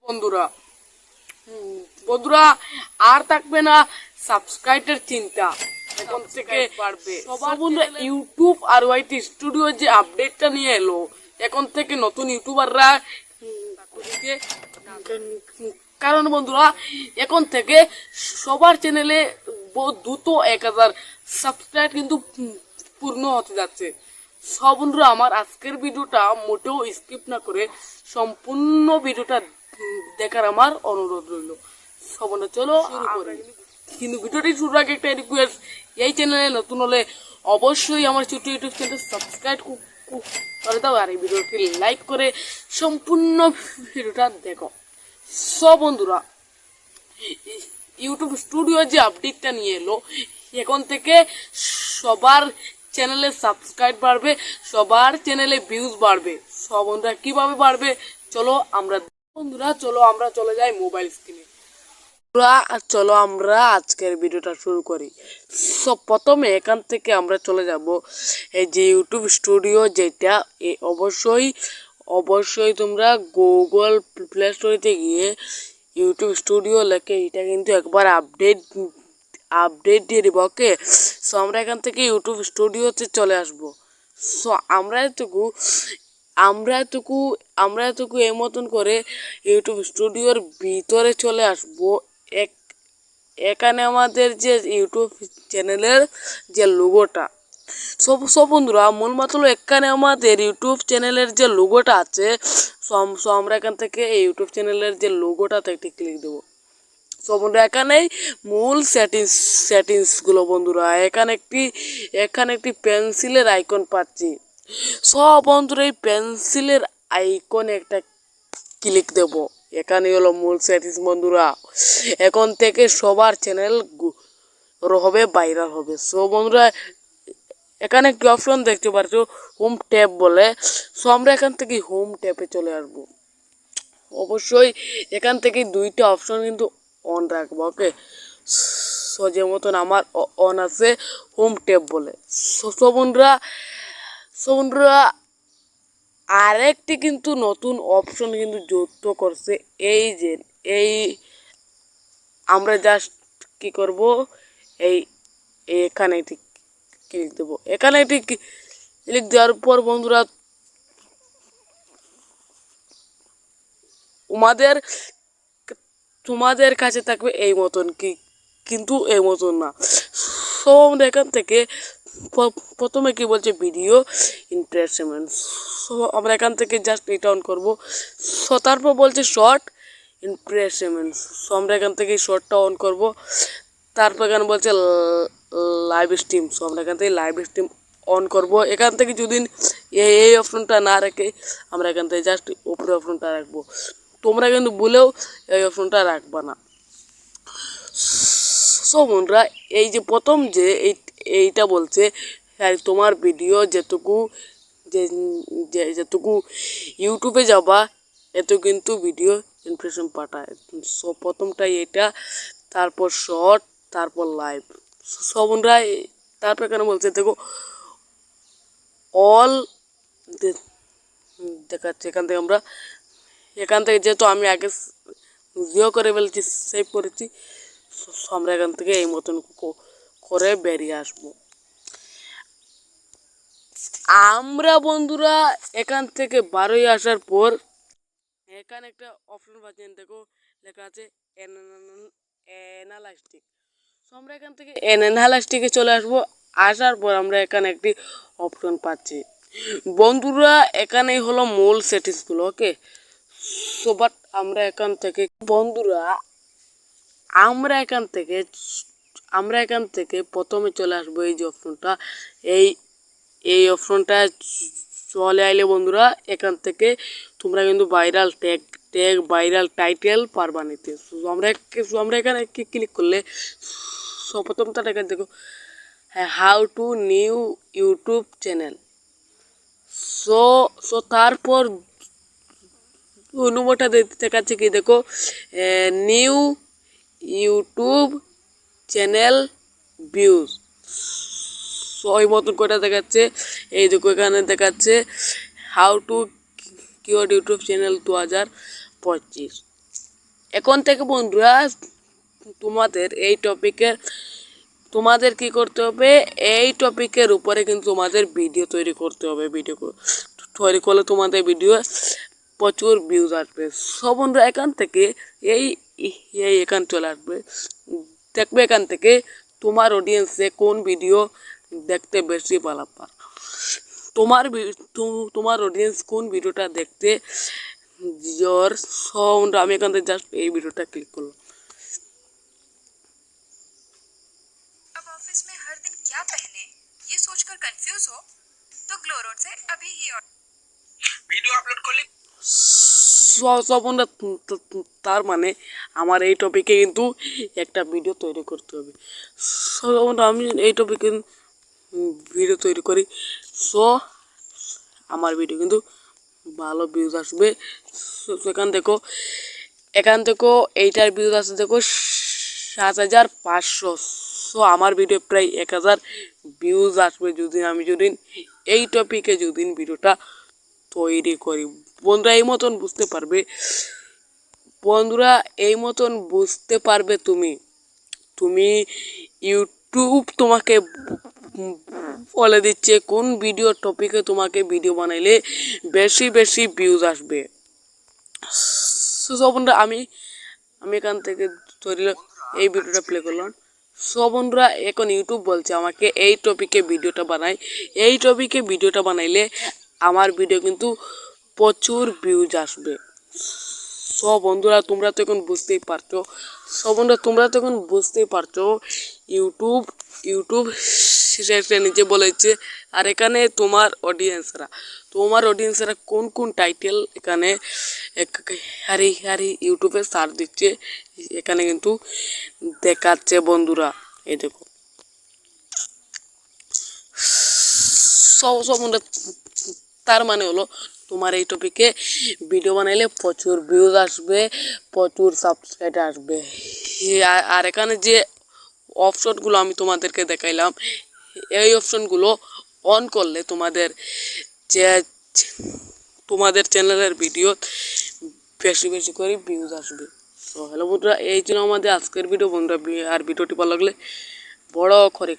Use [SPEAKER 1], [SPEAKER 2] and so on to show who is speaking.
[SPEAKER 1] বন্ধুরা বন্ধুরা আর থাকবে না সাবস্ক্রাইবের চিন্তা। এখন থেকে পারবে সবার বন্ধুরা ইউটিউব আর ওয়াইটি স্টুডিও যে আপডেটটা নিয়ে এলো, এখন থেকে নতুন ইউটিউবাররা কারণ বন্ধুরা এখন থেকে সবার চ্যানেলে বহুত দ্রুত 1000 সাবস্ক্রাইব কিন্তু পূর্ণ হতে যাচ্ছে। সব বন্ধুরা আমার আজকের ভিডিওটা মোটেও স্কিপ না করে সম্পূর্ণ ভিডিওটা দেখার আমার অনুরোধ রইল। সব বন্ধুরা চলো শুরু করি। কিন্তু ভিডিওটি শুরুর আগে একটা রিকোয়েস্ট, এই চ্যানেলে নতুন হলে অবশ্যই আমার ছোট ইউটিউব চ্যানেল সাবস্ক্রাইব করে দাও আর এই ভিডিওটি লাইক করে সম্পূর্ণ ভিডিওটা দেখো। সব বন্ধুরা ইউটিউব স্টুডিও যে আপডেটটা নিয়ে এলো, এখন থেকে সবার চ্যানেলে সাবস্ক্রাইব বাড়বে, সবার চ্যানেলে ভিউজ বাড়বে। সব বন্ধুরা কিভাবে বাড়বে চলো আমরা চলে যাই মোবাইল স্ক্রিনে। চলো আমরা আজকের ভিডিওটা শুরু করি। সব প্রথমে এখান থেকে আমরা চলে যাব এই যে ইউটিউব স্টুডিও, যেটা অবশ্যই তোমরা গুগল প্লে স্টোরিতে গিয়ে ইউটিউব স্টুডিও লেখে এটা কিন্তু একবার আপডেট দিয়ে দিব। ওকে, সো আমরা এখান থেকে ইউটিউব স্টুডিওতে চলে আসব। সো আমরা এতটুকু এই মতন করে ইউটিউব স্টুডিওর ভিতরে চলে আসব। এখানে আমাদের যে ইউটিউব চ্যানেলের যে লোগোটা, সব বন্ধুরা মূল মাত্র এখানে আমাদের ইউটিউব চ্যানেলের যে লোগোটা আছে, সো আমরা এখান থেকে এই ইউটিউব চ্যানেলের যে লোগোটাতে একটি ক্লিক দেবো। সো বন্ধুরা এখানেই মূল সেটিংসগুলো বন্ধুরা, এখানে একটি পেন্সিলের আইকন পাচ্ছি। সব বন্ধুরা এই পেন্সিলের আইকনে একটা ক্লিক দেব। এখানে হলো মূল সেটিংস বন্ধুরা। এখন থেকে সবার চ্যানেল হবে, ভাইরাল হবে। সো বন্ধুরা এখানে একটি অপশন দেখতে পাচ্ছ হোম ট্যাব বলে। সো আমরা এখান থেকে হোম ট্যাবে চলে আসবো। অবশ্যই এখান থেকে দুইটা অপশন কিন্তু অন রাখবো। ওকে, সো যে মতন আমার অন আছে হোম ট্যাব বলে। সো বন্ধুরা আরেকটি কিন্তু নতুন অপশন কিন্তু যুক্ত করছে। এই আমরা জাস্ট কি করব, এখানে একটি ক্লিক দেবো। এখানে একটি ক্লিক দেওয়ার পর বন্ধুরা তোমাদের কাছে থাকবে এই মতন, কিন্তু এই মতন না। সো আমরা এখান থেকে প্রথমে কি বলছে ভিডিও ইমপ্রেশনস, সো আমরা এখান থেকে জাস্ট এটা অন করবো। সো তারপর বলছে শর্ট ইমপ্রেশনস, সো আমরা এখান থেকে শর্টটা অন করব। তারপর এখানে বলছে লাইভ স্ট্রিম, সো আমরা এখান থেকে লাইভ স্ট্রিম অন করব। এখান থেকে যদি এই অপশনটা না রেখে আমরা এখান থেকে জাস্ট উপরে অপশনটা রাখবো। তোমরা কিন্তু ভুলেও এই অপশনটা রাখবা না। সো বন্ধুরা এই যে প্রথম যে এইটা বলছে তোমার ভিডিও যেটুকু ইউটিউবে যাবা এত কিন্তু ভিডিও ইমপ্রেশন পাঠায়। সো প্রথমটাই এটা, তারপর শর্ট, তারপর লাইভ। সো বন্ধুরা তারপর এখানে বলছে দেখো অল দেখাচ্ছে। এখান থেকে যেহেতু আমি আগে জিও করে ফেলছি, সেভ করেছি, আমরা এখান থেকে এই মতন করে বেরিয়ে আসবো। আমরা বন্ধুরা এখান থেকে বারোই আসার পর এখানে একটা অপশন পাচ্ছেন, দেখো লেখা আছে অ্যানালাইস্টিক। সো আমরা এখান থেকে অ্যানালাইস্টিকে চলে আসবো। আসার পর আমরা এখানে একটি অপশন পাচ্ছি বন্ধুরা, এখানেই হলো মূল সেটিংসগুলো। ওকে, সো বাট আমরা এখান থেকে বন্ধুরা আমরা এখান থেকে প্রথমে চলে আসবো এই যে অপশনটা, এই অপশনটা চলে আইলে বন্ধুরা এখান থেকে তোমরা কিন্তু ভাইরাল ট্যাগ ভাইরাল টাইটেল পারবা নিতে। আমরা এখানে ক্লিক করলে প্রথমটা দেখো how to new YouTube channel. So তারপর অনুমোটা দেখাচ্ছে কি দেখো নিউ ইউটিউব চ্যানেল ভিউজ। ওই মতন কটা দেখাচ্ছে। এই দেখো এখানে দেখাচ্ছে how to keyword YouTube channel 2025। এখন থেকে বন্ধুরা তোমাদের এই টপিকের তোমাদের কি করতে হবে, এই টপিকের উপরে কিন্তু তোমাদের ভিডিও তৈরি করতে হবে। ভিডিও তৈরি করলে তোমাদের ভিডিও প্রচুর ভিউজ আসবে। সব বন্ধুরা এখান থেকে এই এই এখান চলে আসবে, দেখবে এখান থেকে তোমার অডিয়েন্সে কোন ভিডিও দেখতে বেশি ভালো পায়, তোমার অডিয়েন্স কোন ভিডিওটা দেখতে জোর। সব আমি এখান থেকে জাস্ট এই ভিডিওটা ক্লিক করলাম।
[SPEAKER 2] अब ऑफिस में हर दिन क्या पहने ये सोचकर कंफ्यूज हो तो ग्लो रोड से अभी ही वीडियो अपलोड कर ली।
[SPEAKER 1] সব বন্ধুরা তার মানে আমার এই টপিকে কিন্তু একটা ভিডিও তৈরি করতে হবে। সব বন্ধুরা আমি এই টপিকে ভিডিও তৈরি করি, সো আমার ভিডিও কিন্তু ভালো ভিউজ আসবে। এখান থেকেও এইটার ভিউজ আছে দেখো ৭৫০০। সো আমার ভিডিও প্রায় ১০০০ ভিউজ আসবে যদি আমি এই টপিকে ভিডিওটা তৈরি করি। বন্ধুরা এই মতন বুঝতে পারবে, বন্ধুরা এই মতন বুঝতে পারবে তুমি ইউটিউব তোমাকে বলে দিচ্ছে কোন ভিডিও টপিকে তোমাকে ভিডিও বানাইলে বেশি বেশি ভিউজ আসবে। সো বন্ধুরা আমি এখান থেকে তৈরি এই ভিডিওটা প্লে করলাম। সো বন্ধুরা এখন ইউটিউব বলছে আমাকে এই টপিকে ভিডিওটা বানাই, এই টপিকে ভিডিওটা বানাইলে আমার ভিডিও কিন্তু প্রচুর ভিউজ আসবে। সব বন্ধুরা তোমরা তো এখন বুঝতেই পারছো, ইউটিউব নিজে বলেছে। আর এখানে তোমার অডিয়েন্সরা কোন কোন টাইটেল এখানে হারি ইউটিউবে সার্চ দিচ্ছে, এখানে কিন্তু দেখাচ্ছে বন্ধুরা। এই দেখো সব বন্ধুরা তার মানে হলো তোমার এই টপিকে ভিডিও বানাইলে প্রচুর ভিউজ আসবে, প্রচুর সাবস্ক্রাইব আসবে। আর এখানে যে অপশনগুলো আমি তোমাদেরকে দেখাইলাম, এই অপশনগুলো অন করলে তোমাদের চ্যানেলের ভিডিও বেশি বেশি করে ভিউজ আসবে। তো হ্যালো বন্ধুরা, এই জন্য আমাদের আজকের ভিডিও বন্ধুরা। আর ভিডিওটি ভালো লাগলে বড় করে